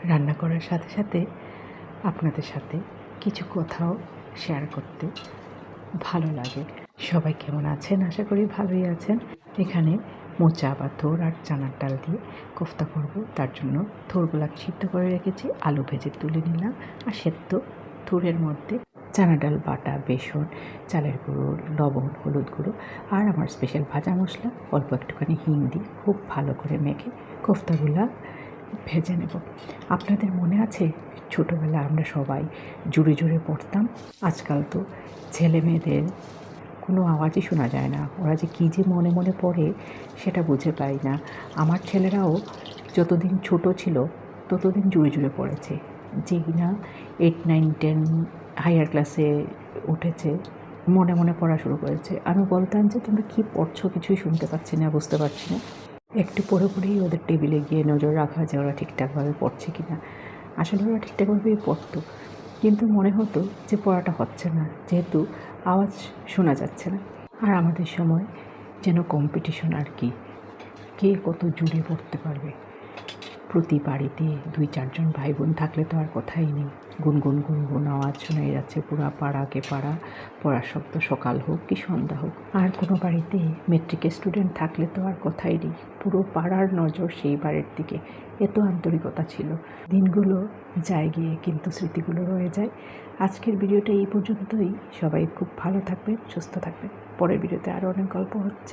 রান্না করার সাথে সাথে আপনাদের সাথে কিছু কথাও শেয়ার করতে ভালো লাগে। সবাই কেমন আছেন? আশা করি ভালোই আছেন। এখানে মোচা বা থোর আর চানার ডাল দিয়ে কোফতা করব। তার জন্য থোরগুলা সিদ্ধ করে রেখেছি, আলু ভেজে তুলে নিলাম, আর সেদ্ধ থোরের মধ্যে চানা ডাল বাটা, বেসন, চালের গুঁড়ো, লবণ, হলুদ গুঁড়ো আর আমার স্পেশাল ভাজা মশলা, অল্প একটুখানি হিং দিয়ে খুব ভালো করে মেখে কোফতাগুলা ভেজে নেব। আপনাদের মনে আছে ছোটোবেলায় আমরা সবাই জুড়ে জুড়ে পড়তাম? আজকাল তো ছেলে মেয়েদের কোনো আওয়াজই শোনা যায় না। ওরা যে কী যে মনে মনে পড়ে সেটা বুঝে পাই না। আমার ছেলেরাও যতদিন ছোট ছিল ততদিন জুড়ে জুড়ে পড়েছে, যে কিনা 8, 9, 10 হায়ার ক্লাসে উঠেছে, মনে মনে পড়া শুরু করেছে। আমি বলতাম যে তোমরা কী পড়ছো, কিছুই শুনতে পাচ্ছি না, বুঝতে পারছি না। একটু পড়ে পড়েই ওদের টেবিলে গিয়ে নজর রাখা যে ওরা ঠিকঠাকভাবে পড়ছে কি না। আসলে ওরা ঠিকঠাকভাবেই পড়তো, কিন্তু মনে হতো যে পড়াটা হচ্ছে না, যেহেতু আওয়াজ শোনা যাচ্ছে না। আর আমাদের সময় যেন কম্পিটিশন আর কি, কে কত জুড়ে পড়তে পারবে। প্রতি বাড়িতে 2-4 জন ভাই বোন থাকলে তো আর কথাই নেই। গুনগুন গুনগুন আওয়াজ শোনাই যাচ্ছে পুরা পাড়াকে পাড়া, পড়ার শব্দ সকাল হোক কি সন্ধ্যা হোক। আর কোনো বাড়িতে মেট্রিকের স্টুডেন্ট থাকলে তো আর কথাই নেই, পুরো পাড়ার নজর সেই বাড়ির দিকে। এত আন্তরিকতা ছিল। দিনগুলো যায় গিয়ে, কিন্তু স্মৃতিগুলো রয়ে যায়। আজকের ভিডিওটা এই পর্যন্তই। সবাই খুব ভালো থাকবেন, সুস্থ থাকবেন। পরের ভিডিওতে আরও অনেক গল্প হচ্ছে।